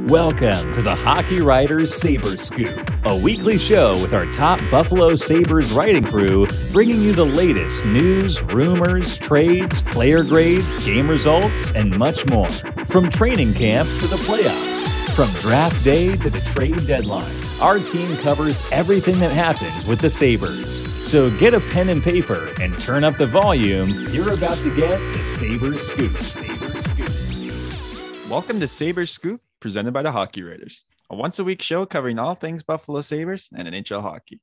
Welcome to the Hockey Writers Sabres Scoop, a weekly show with our top Buffalo Sabres writing crew, bringing you the latest news, rumors, trades, player grades, game results, and much more. From training camp to the playoffs, from draft day to the trade deadline, our team covers everything that happens with the Sabres. So get a pen and paper and turn up the volume. You're about to get the Sabres Scoop. Sabres Scoop. Welcome to Sabres Scoop, presented by the Hockey Writers, a once-a-week show covering all things Buffalo Sabres and NHL hockey.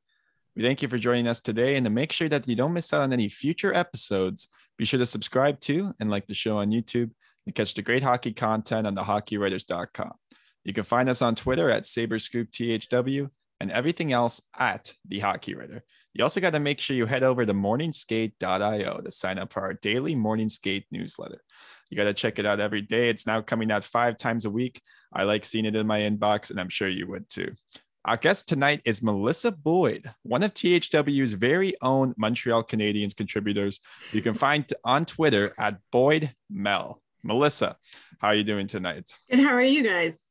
We thank you for joining us today, and to make sure that you don't miss out on any future episodes, be sure to subscribe to and like the show on YouTube and catch the great hockey content on thehockeywriters.com. You can find us on Twitter at SabresScoopTHW and everything else at The Hockey Writer. You also got to make sure you head over to morningskate.io to sign up for our daily Morning Skate newsletter. You got to check it out every day. It's now coming out 5 times a week. I like seeing it in my inbox, and I'm sure you would too. Our guest tonight is Melissa Boyd, one of THW's very own Montreal Canadiens contributors. You can find on Twitter at BoydMel. Melissa, how are you doing tonight? And how are you guys?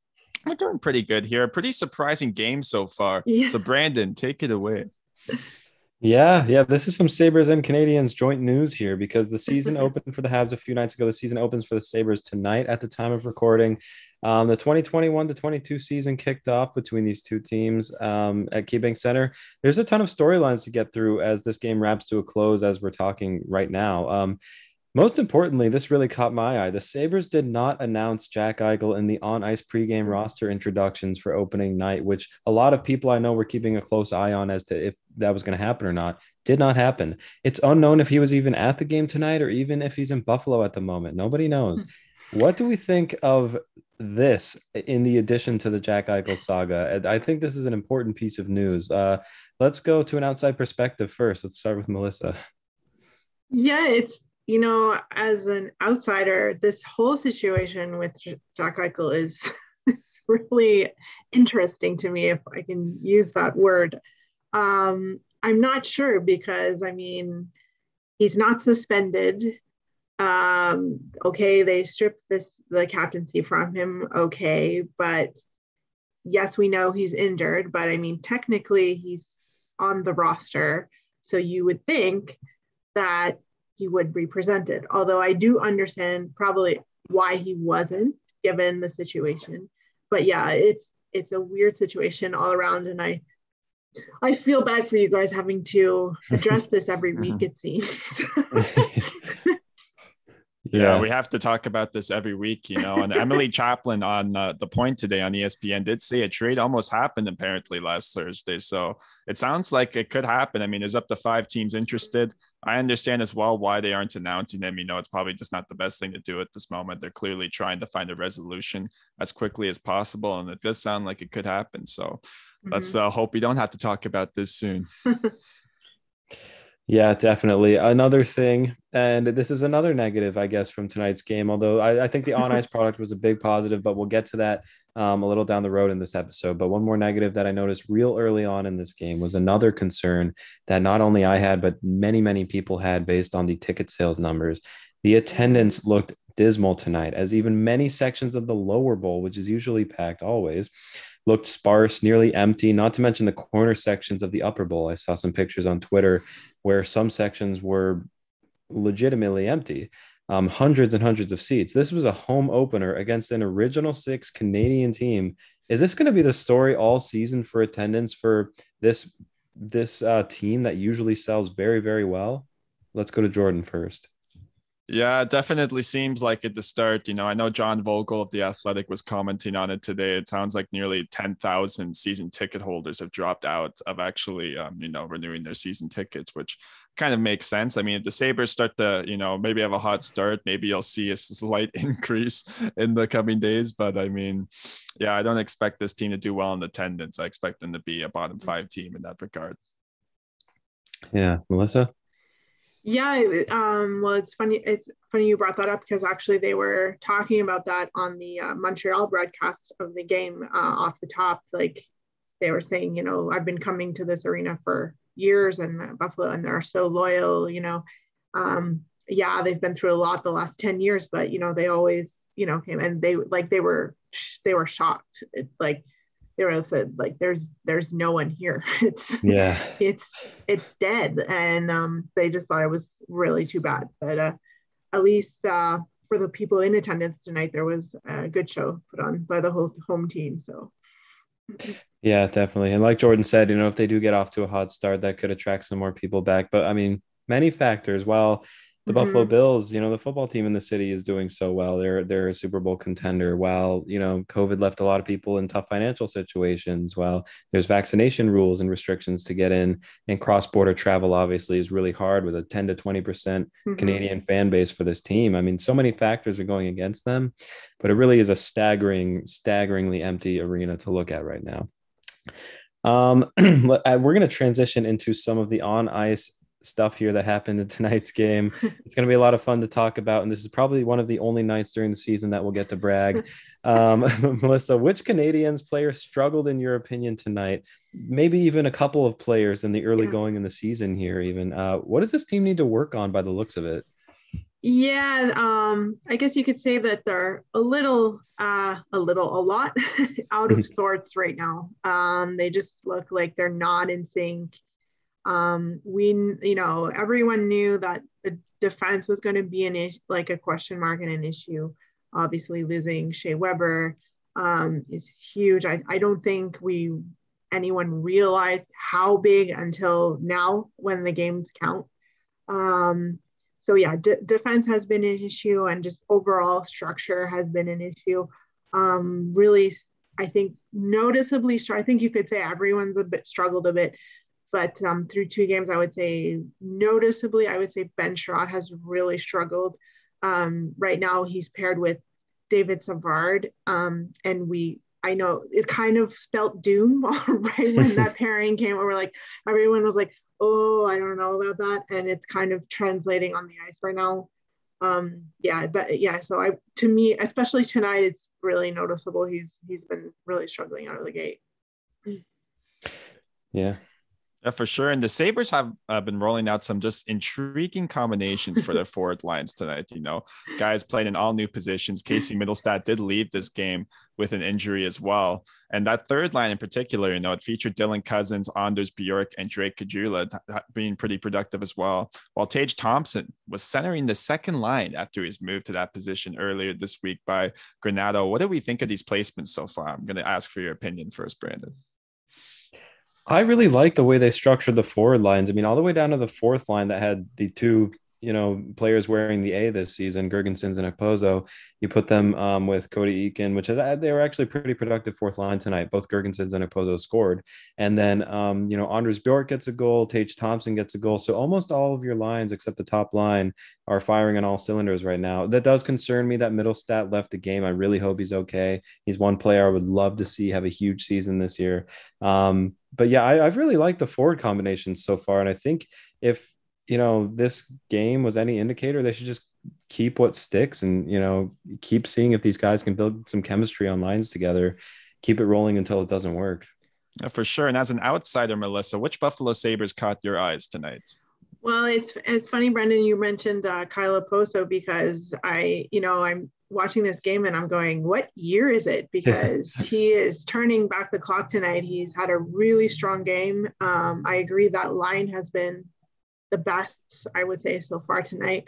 We're doing pretty good here. A pretty surprising game so far. Yeah. So Brandon, take it away. Yeah. This is some Sabres and Canadiens joint news here because the season opened for the Habs a few nights ago. The season opens for the Sabres tonight at the time of recording. The 2021-22 season kicked off between these two teams at KeyBank Center. There's a ton of storylines to get through as this game wraps to a close as we're talking right now. Most importantly, this really caught my eye. The Sabres did not announce Jack Eichel in the on-ice pregame roster introductions for opening night, which a lot of people I know were keeping a close eye on as to if that was going to happen or not. Did not happen. It's unknown if he was even at the game tonight or even if he's in Buffalo at the moment. Nobody knows. What do we think of this in the addition to the Jack Eichel saga? I think this is an important piece of news. Let's go to an outside perspective first. Let's start with Melissa. Yeah, as an outsider, this whole situation with Jack Eichel is really interesting to me, if I can use that word. I'm not sure because, he's not suspended. Okay, they stripped the captaincy from him. Okay, but yes, we know he's injured, but technically he's on the roster. So you would think that he would be presented, although I do understand probably why he wasn't given the situation. But yeah, it's a weird situation all around, and I feel bad for you guys having to address this every week, it seems. Yeah, we have to talk about this every week, and Emily Chaplin on The Point today on ESPN did say a trade almost happened apparently last Thursday. So it sounds like it could happen. There's up to 5 teams interested. I understand as well why they aren't announcing them. It's probably just not the best thing to do at this moment. They're clearly trying to find a resolution as quickly as possible. And it does sound like it could happen. So let's hope we don't have to talk about this soon. Yeah, definitely. Another thing, and this is another negative, I guess, from tonight's game, although I think the on-ice product was a big positive, but we'll get to that a little down the road in this episode. But one more negative that I noticed real early on in this game was another concern that not only I had, but many, many people had based on the ticket sales numbers. The attendance looked dismal tonight, as even many sections of the lower bowl, which is usually packed always, looked sparse, nearly empty, not to mention the corner sections of the upper bowl. I saw some pictures on Twitter where some sections were legitimately empty, hundreds and hundreds of seats. This was a home opener against an Original Six Canadian team. Is this going to be the story all season for attendance for this team that usually sells very, very well? Let's go to Jordan first. Yeah, it definitely seems like at the start. I know John Vogel of The Athletic was commenting on it today. It sounds like nearly 10,000 season ticket holders have dropped out of actually, renewing their season tickets, which kind of makes sense. If the Sabres start to, maybe have a hot start, maybe you'll see a slight increase in the coming days. But I don't expect this team to do well in attendance. I expect them to be a bottom 5 team in that regard. Yeah, Melissa? Yeah, well, it's funny you brought that up because actually they were talking about that on the Montreal broadcast of the game off the top. Like they were saying, I've been coming to this arena for years and Buffalo, and they're so loyal, yeah, they've been through a lot the last 10 years, but, they always, came and they were they were shocked. Like they were said, like there's no one here. It's dead, and they just thought it was really too bad. But at least for the people in attendance tonight, there was a good show put on by the whole home team. So. Yeah, definitely. And like Jordan said, if they do get off to a hot start, that could attract some more people back. But I mean, many factors. While the Buffalo Bills, the football team in the city is doing so well. They're a Super Bowl contender. While, COVID left a lot of people in tough financial situations. While there's vaccination rules and restrictions to get in, and cross-border travel obviously is really hard with a 10 to 20% Canadian fan base for this team. I mean, so many factors are going against them, but it really is a staggeringly empty arena to look at right now. We're going to transition into some of the on-ice stuff here that happened in tonight's game. It's going to be a lot of fun to talk about, and this is probably one of the only nights during the season that we'll get to brag. Melissa, which Canadiens players struggled in your opinion tonight? Maybe even a couple of players in the early going in the season here even. What does this team need to work on by the looks of it? Yeah, I guess you could say that they're a lot out of sorts right now. They just look like they're not in sync. Everyone knew that the defense was going to be a question mark and an issue. Obviously, losing Shea Weber is huge. I don't think anyone realized how big until now when the games count. So yeah, defense has been an issue, and just overall structure has been an issue. Really, I think noticeably, I think you could say everyone's struggled a bit. But through 2 games, I would say noticeably, Ben Sherratt has really struggled. Right now, he's paired with David Savard. And I know it kind of spelt doom right when that pairing came over. Everyone was like, oh, I don't know about that. And it's kind of translating on the ice right now. So to me, especially tonight, it's really noticeable. He's been really struggling out of the gate. Yeah. Yeah, for sure. And the Sabres have been rolling out some just intriguing combinations for their forward lines tonight. Guys playing in all new positions. Casey Middlestat did leave this game with an injury as well. And that third line in particular, it featured Dylan Cousins, Anders Bjork, and Drake Kajula being pretty productive as well. While Tage Thompson was centering the second line after he was moved to that position earlier this week by Granato. What do we think of these placements so far? I'm going to ask for your opinion first, Brandon. I really like the way they structured the forward lines. I mean, all the way down to the fourth line that had the 2, players wearing the A this season, Girgensons and Okposo. You put them with Cody Eakin, which they were actually pretty productive fourth line tonight. Both Girgensons and Okposo scored. And then, Anders Bjork gets a goal, Tage Thompson gets a goal. So almost all of your lines, except the top line, are firing on all cylinders right now. That does concern me that Middlestat left the game. I really hope he's okay. He's one player I would love to see have a huge season this year. But yeah, I've really liked the forward combinations so far. And I think if, this game was any indicator, they should just keep what sticks and, keep seeing if these guys can build some chemistry on lines together, keep it rolling until it doesn't work. Yeah, for sure. And as an outsider, Melissa, which Buffalo Sabres caught your eyes tonight? Well, it's funny, Brendan, you mentioned Kyle Okposo, because I'm watching this game and I'm going, what year is it? Because he is turning back the clock tonight. He's had a really strong game. I agree that line has been the best, I would say, so far tonight,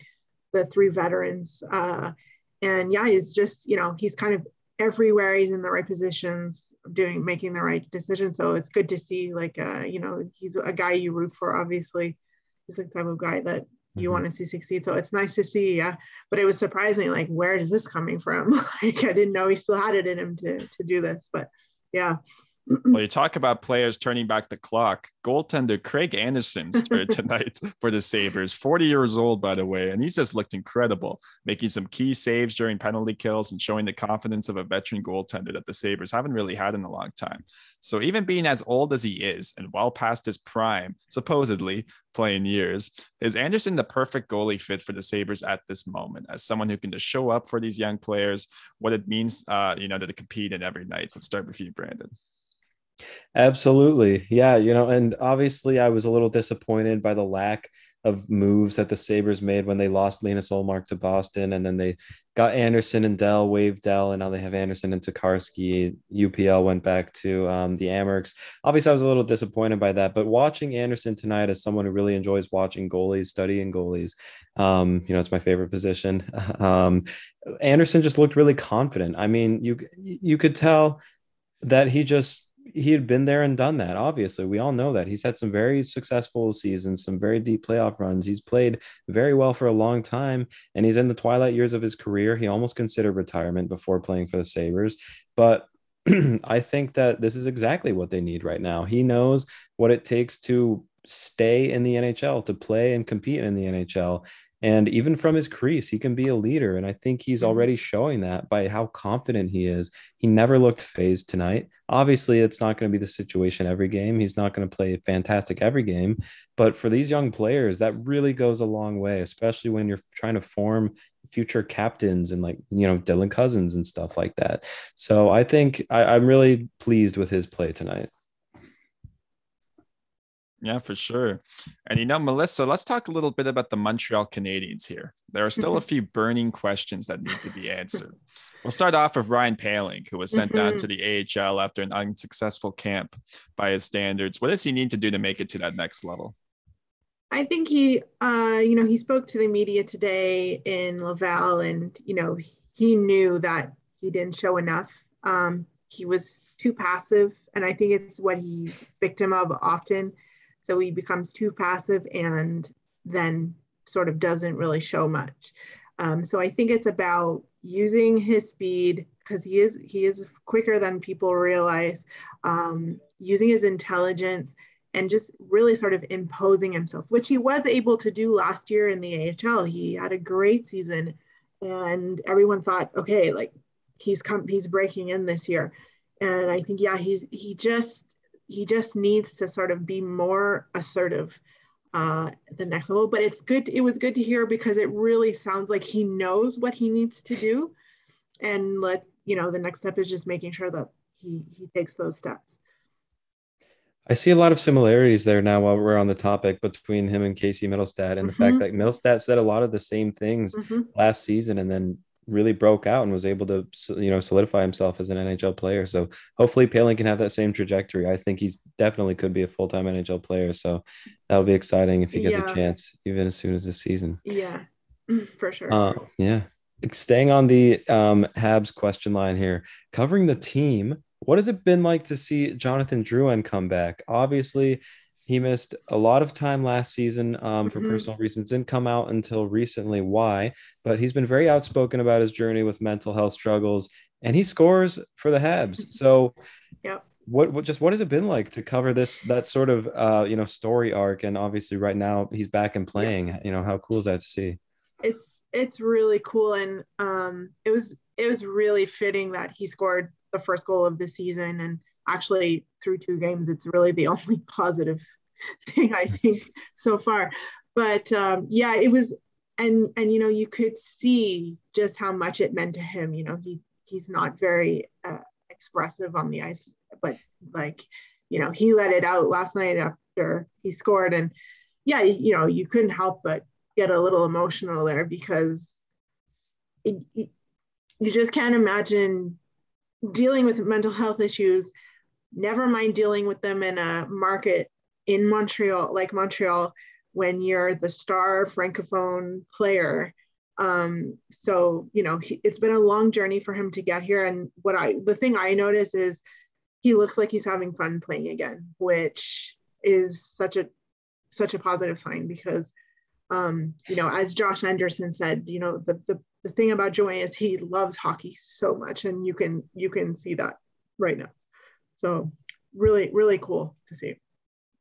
the 3 veterans. And yeah, he's just, he's kind of everywhere. He's in the right positions, making the right decision. So it's good to see, he's a guy you root for, obviously. He's the type of guy that you want to see succeed. So it's nice to see. Yeah. But it was surprising, where is this coming from? I didn't know he still had it in him to do this, but yeah. Well, you talk about players turning back the clock. Goaltender Craig Anderson started tonight for the Sabres, 40 years old, by the way, and he's just looked incredible, making some key saves during penalty kills and showing the confidence of a veteran goaltender that the Sabres haven't really had in a long time. So even being as old as he is and well past his prime, supposedly playing years, is Anderson the perfect goalie fit for the Sabres at this moment, as someone who can just show up for these young players, what it means, to compete in every night? Let's start with you, Brandon. Absolutely. Yeah. And obviously I was a little disappointed by the lack of moves that the Sabres made when they lost Linus Ullmark to Boston, and then they got Anderson and Dell, waived Dell, and now they have Anderson and Tokarski. UPL went back to the Amerks. Obviously, I was a little disappointed by that, but watching Anderson tonight as someone who really enjoys watching goalies, studying goalies, it's my favorite position. Anderson just looked really confident. I mean, you could tell that he had been there and done that. Obviously, we all know that he's had some very successful seasons, some very deep playoff runs. He's played very well for a long time, and he's in the twilight years of his career. He almost considered retirement before playing for the Sabres, but I think that this is exactly what they need right now. He knows what it takes to stay in the NHL, to play and compete in the NHL. And even from his crease, he can be a leader. And I think he's already showing that by how confident he is. He never looked phased tonight. Obviously, it's not going to be the situation every game. He's not going to play fantastic every game. But for these young players, that really goes a long way, especially when you're trying to form future captains and Dylan Cousins and stuff like that. So I think I'm really pleased with his play tonight. Yeah, for sure. And Melissa, let's talk a little bit about the Montreal Canadiens here. There are still a few burning questions that need to be answered. We'll start off with Ryan Poehling, who was sent down to the AHL after an unsuccessful camp by his standards. What does he need to do to make it to that next level? I think he spoke to the media today in Laval, and, he knew that he didn't show enough. He was too passive, and I think it's what he's victim of often. So he becomes too passive and then sort of doesn't really show much. So I think it's about using his speed, because he is quicker than people realize, using his intelligence and just really sort of imposing himself, which he was able to do last year in the AHL. He had a great season and everyone thought, okay, he's breaking in this year. And I think, he just needs to sort of be more assertive at the next level. But it was good to hear, because it really sounds like he knows what he needs to do. And the next step is just making sure that he takes those steps. I see a lot of similarities there now while we're on the topic between him and Casey Middlestat, and the fact that Middlestat said a lot of the same things last season and then really broke out and was able to, solidify himself as an NHL player. So hopefully Poehling can have that same trajectory. I think he's definitely could be a full-time NHL player. So that'll be exciting if he gets a chance, even as soon as this season. Yeah, for sure. Staying on the Habs question line here, covering the team, what has it been like to see Jonathan Drouin come back? Obviously, he missed a lot of time last season for personal reasons, didn't come out until recently. Why? But he's been very outspoken about his journey with mental health struggles, and he scores for the Habs. So what has it been like to cover that sort of story arc? And obviously right now he's back and playing. How cool is that to see? It's really cool, and it was really fitting that he scored the first goal of the season, and actually through 2 games it's really the only positive thing I think so far. But it was, and you could see just how much it meant to him. He's not very expressive on the ice, but he let it out last night after he scored, and you couldn't help but get a little emotional there, because you just can't imagine dealing with mental health issues, never mind dealing with them in a market in Montreal, when you're the star francophone player. So it's been a long journey for him to get here. And the thing I notice is he looks like he's having fun playing again, which is such a positive sign, because as Josh Anderson said, the thing about Drouin is he loves hockey so much, and you can see that right now. So really, really cool to see.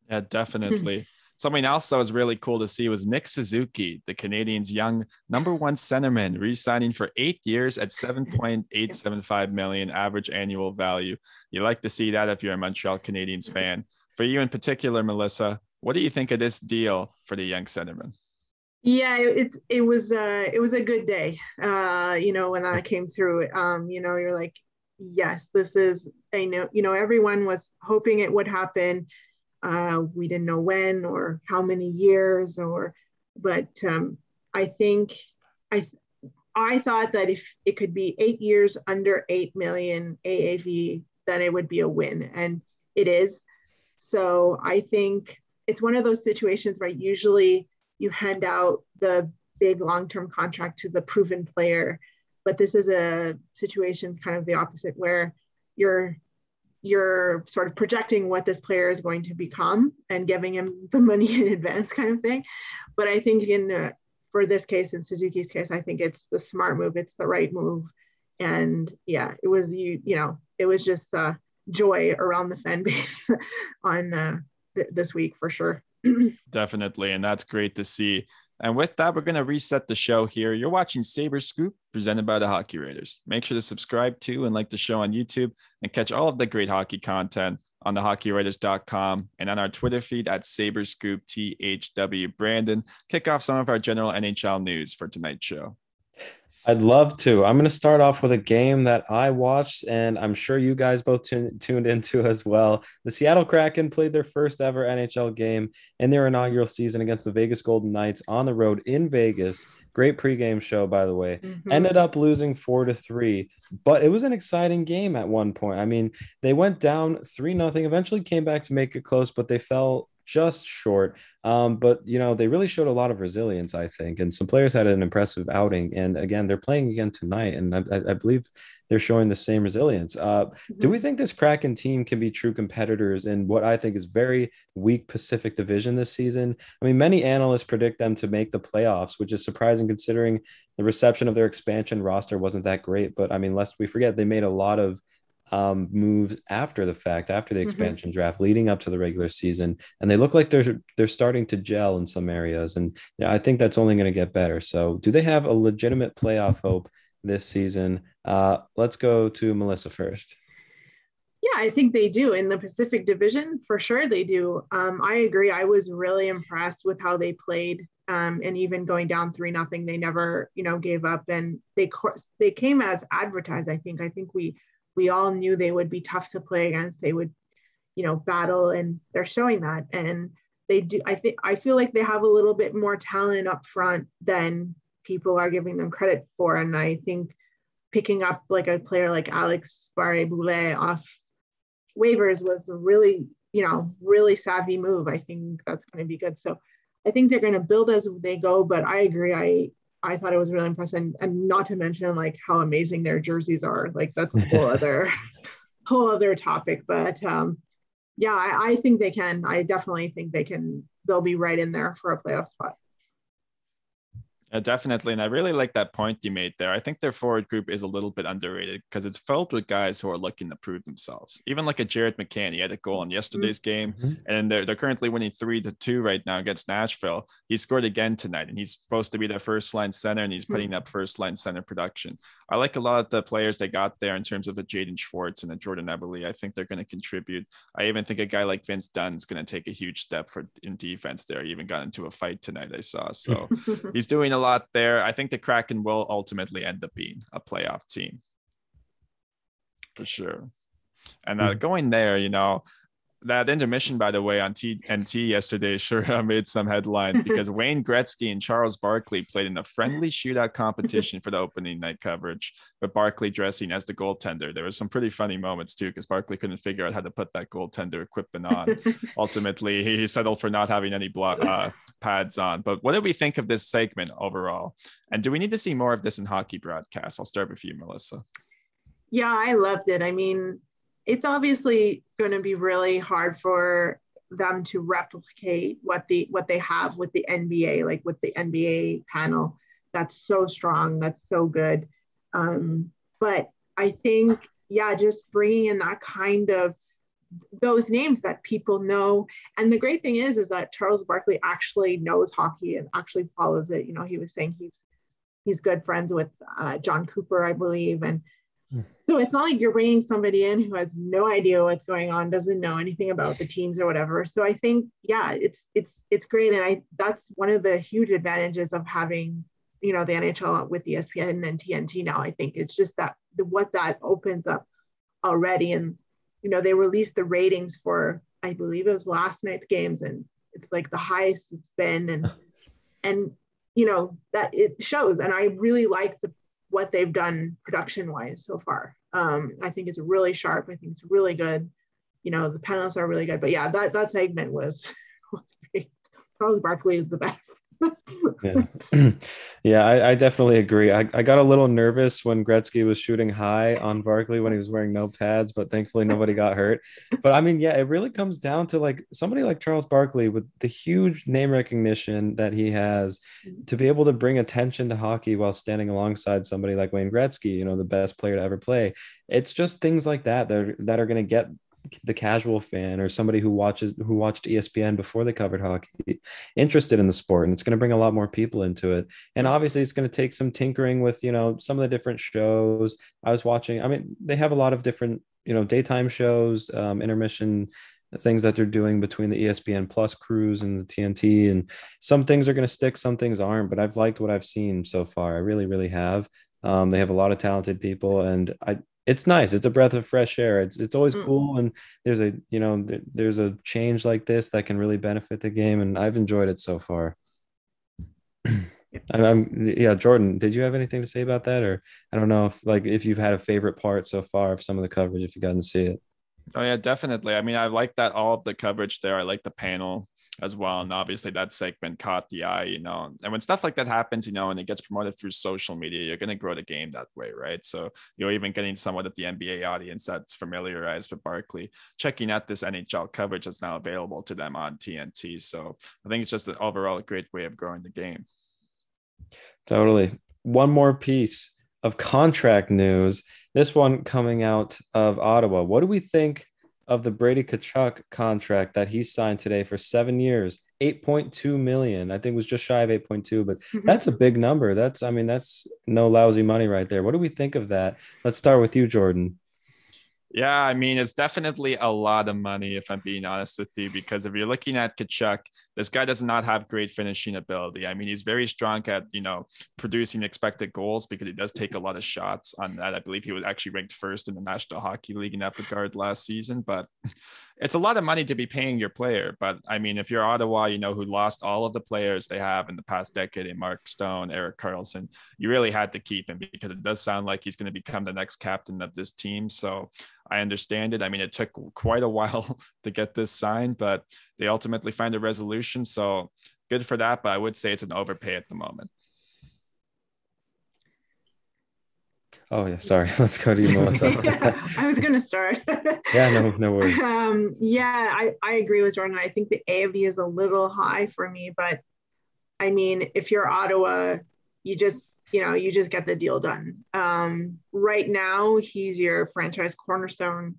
Yeah, definitely. Something else that was really cool to see was Nick Suzuki, the Canadiens' young number 1 centerman, re-signing for 8 years at $7.875 million average annual value. You like to see that if you're a Montreal Canadiens fan. For you in particular, Melissa, what do you think of this deal for the young centerman? Yeah, it was a good day. When that came through, you're like, yes, this is, everyone was hoping it would happen. We didn't know when or how many years, But I think I thought that if it could be 8 years under 8 million AAV, then it would be a win, and it is. So I think it's one of those situations where usually you hand out the big long-term contract to the proven player, but this is a situation kind of the opposite, where you're sort of projecting what this player is going to become and giving him the money in advance kind of thing. But I think for this case, in Suzuki's case, I think it's the smart move. It's the right move. And yeah, it was, it was just joy around the fan base on this week for sure. Definitely. And that's great to see. And with that, we're going to reset the show here. You're watching Sabres Scoop, presented by the Hockey Writers. Make sure to subscribe to and like the show on YouTube, and catch all of the great hockey content on thehockeywriters.com and on our Twitter feed at Sabres Scoop THW. Brandon, kick off some of our general NHL news for tonight's show. I'd love to. I'm going to start off with a game that I watched, and I'm sure you guys both tuned into as well. The Seattle Kraken played their first ever NHL game in their inaugural season against the Vegas Golden Knights on the road in Vegas. Great pregame show, by the way. Mm-hmm. Ended up losing 4-3, but it was an exciting game at one point. I mean, they went down 3-0, eventually came back to make it close, but they fell just short. But they really showed a lot of resilience, I think, and some players had an impressive outing. And again, they're playing again tonight, and I believe they're showing the same resilience. Do we think this Kraken team can be true competitors in what I think is very weak Pacific Division this season? I mean, many analysts predict them to make the playoffs, which is surprising considering the reception of their expansion roster wasn't that great. But I mean, lest we forget, they made a lot of moves after the fact, after the expansion draft, leading up to the regular season, and they look like they're starting to gel in some areas, and I think that's only going to get better. So do they have a legitimate playoff hope this season? Let's go to Melissa first. Yeah, I think they do. In the Pacific Division, for sure they do. I agree. I was really impressed with how they played, and even going down 3-0, they never gave up, and they came as advertised. I think we all knew they would be tough to play against. They would, battle, and they're showing that. And they do. I feel like they have a little bit more talent up front than people are giving them credit for. And I think picking up like a player like Alex Barré-Boulet off waivers was a really, really savvy move. I think that's going to be good. So I think they're going to build as they go. But I agree. I thought it was really impressive, and not to mention like how amazing their jerseys are. Like that's a whole other topic. But I think they can. I definitely think they can. They'll be right in there for a playoff spot. Definitely. And I really like that point you made there. I think their forward group is a little bit underrated because it's filled with guys who are looking to prove themselves. Even like a Jared McCann, he had a goal in yesterday's game, and they're currently winning 3-2 right now against Nashville. He scored again tonight, and he's supposed to be their first line center, and he's putting up first line center production. I like a lot of the players they got there in terms of a Jaden Schwartz and a Jordan Eberle. I think they're going to contribute. I even think a guy like Vince Dunn is going to take a huge step in defense there. He even got into a fight tonight, I saw. So he's doing a lot there. I think the Kraken will ultimately end up being a playoff team for sure. And going there, that intermission, by the way, on TNT yesterday sure made some headlines because Wayne Gretzky and Charles Barkley played in a friendly shootout competition for the opening night coverage, but Barkley dressing as the goaltender. There was some pretty funny moments too, because Barkley couldn't figure out how to put that goaltender equipment on. Ultimately, he settled for not having any pads on. But what do we think of this segment overall? And do we need to see more of this in hockey broadcasts? I'll start with you, Melissa. Yeah, I loved it. I mean, it's obviously going to be really hard for them to replicate what they have with the NBA, like with the NBA panel. That's so strong. That's so good. But I think, just bringing in that kind of those names that people know. And the great thing is that Charles Barkley actually knows hockey and actually follows it. He was saying he's good friends with John Cooper, I believe. And so it's not like you're bringing somebody in who has no idea what's going on, doesn't know anything about the teams or whatever. So I think, it's great. And that's one of the huge advantages of having, the NHL with ESPN and TNT now. I think it's just that what that opens up already. And, they released the ratings for, I believe it was last night's games, and it's like the highest it's been. And, that it shows. And I really like what they've done production wise so far. I think it's really sharp. I think it's really good. The panels are really good. But yeah, that segment was great. Charles Barkley is the best. Yeah, yeah, I definitely agree. I got a little nervous when Gretzky was shooting high on Barkley when he was wearing no pads, but thankfully nobody got hurt. But I mean, yeah, it really comes down to like somebody like Charles Barkley with the huge name recognition that he has to be able to bring attention to hockey while standing alongside somebody like Wayne Gretzky, the best player to ever play. It's just things like that that are going to get the casual fan or somebody who watched ESPN before they covered hockey interested in the sport, and it's going to bring a lot more people into it. And obviously it's going to take some tinkering with some of the different shows. I was watching, I mean, they have a lot of different daytime shows, intermission things that they're doing between the ESPN Plus crews and the TNT, and some things are going to stick, some things aren't, but I've liked what I've seen so far. I really, really have. They have a lot of talented people, and it's nice. It's a breath of fresh air. It's always cool. And there's a change like this that can really benefit the game. And I've enjoyed it so far. Yeah, Jordan, did you have anything to say about that? Or I don't know if you've had a favorite part so far of some of the coverage, if you got to see it. Oh yeah, definitely. I mean, I like that all of the coverage there. I like the panel as well. And obviously that segment caught the eye, and when stuff like that happens, and it gets promoted through social media, you're going to grow the game that way, right? So you're even getting somewhat of the NBA audience that's familiarized with Barkley, checking out this NHL coverage that's now available to them on TNT. So I think it's just an overall great way of growing the game. Totally. One more piece of contract news. This one coming out of Ottawa. What do we think of the Brady Tkachuk contract that he signed today for 7 years, 8.2 million? I think it was just shy of 8.2, but that's a big number. That's no lousy money right there. What do we think of that? Let's start with you, Jordan. Yeah, I mean, it's definitely a lot of money, if I'm being honest with you, because if you're looking at Tkachuk, this guy does not have great finishing ability. I mean, he's very strong at, producing expected goals because he does take a lot of shots on that. I believe he was actually ranked first in the National Hockey League in that regard last season, but it's a lot of money to be paying your player. But I mean, if you're Ottawa, who lost all of the players they have in the past decade in Mark Stone, Erik Karlsson, you really had to keep him because it does sound like he's going to become the next captain of this team. So I understand it. I mean, it took quite a while to get this signed, but they ultimately find a resolution. So good for that. But I would say it's an overpay at the moment. Oh yeah, sorry. Let's go to you, Melissa. Yeah, I was going to start. Yeah, no worries. Yeah, I agree with Jordan. I think the AAV is a little high for me, but I mean, if you're Ottawa, you just get the deal done. Right now, he's your franchise cornerstone.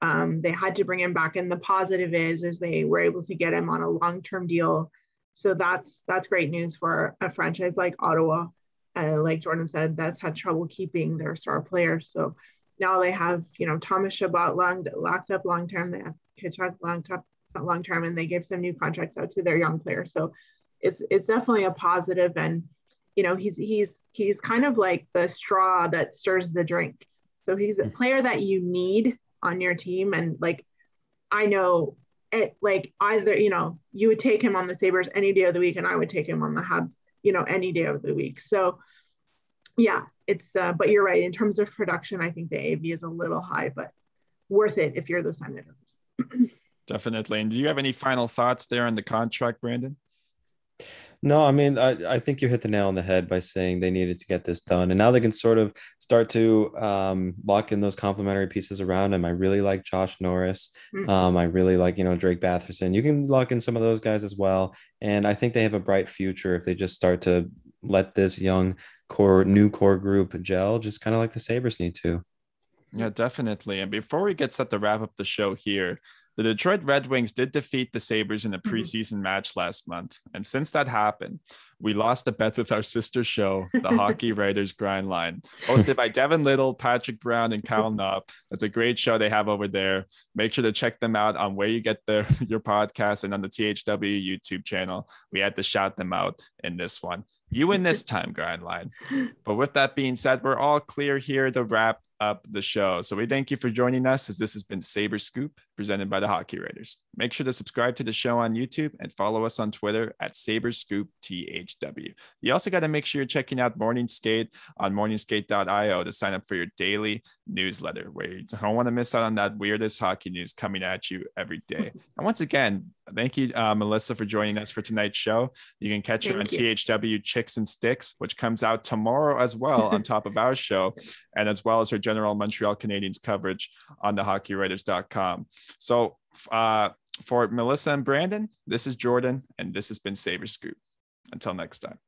They had to bring him back, and the positive is they were able to get him on a long-term deal. So that's great news for a franchise like Ottawa. Like Jordan said, that's had trouble keeping their star players. So now they have, Thomas Chabot locked up long-term. They have Tkachuk locked up long-term, and they give some new contracts out to their young players. So it's definitely a positive. And, he's kind of like the straw that stirs the drink. So he's a player that you need on your team. And I know it, either, you would take him on the Sabres any day of the week, and I would take him on the Habs, any day of the week. So yeah, it's, but you're right. In terms of production, I think the AAV is a little high, but worth it if you're the Senators. Definitely. And do you have any final thoughts there on the contract, Brandon? No, I mean, I think you hit the nail on the head by saying they needed to get this done. And now they can sort of start to lock in those complementary pieces around him. I really like Josh Norris. I really like, Drake Batherson. You can lock in some of those guys as well. And I think they have a bright future if they just start to let this new core group gel, just kind of like the Sabres need to. Yeah, definitely. And before we get set to wrap up the show here, the Detroit Red Wings did defeat the Sabres in a preseason match last month. And since that happened, we lost a bet with our sister show, the Hockey Writers Grind Line, hosted by Devin Little, Patrick Brown, and Kyle Knopp. That's a great show they have over there. Make sure to check them out on where you get your podcast and on the THW YouTube channel. We had to shout them out in this one. You win this time, Grind Line. But with that being said, we're all clear here to wrap up the show. So we thank you for joining us, as this has been Sabres Scoop presented by the Hockey Writers. Make sure to subscribe to the show on YouTube and follow us on Twitter at Sabres Scoop THW. You also got to make sure you're checking out Morning Skate on morningskate.io to sign up for your daily newsletter, where you don't want to miss out on that weirdest hockey news coming at you every day. And once again, thank you, Melissa, for joining us for tonight's show. You can catch her on THW Chicks and Sticks, which comes out tomorrow as well on top of our show, and as well as her general Montreal Canadiens coverage on the hockeywriters.com. So for Melissa and Brandon, this is Jordan, and this has been Sabres Scoop. Until next time.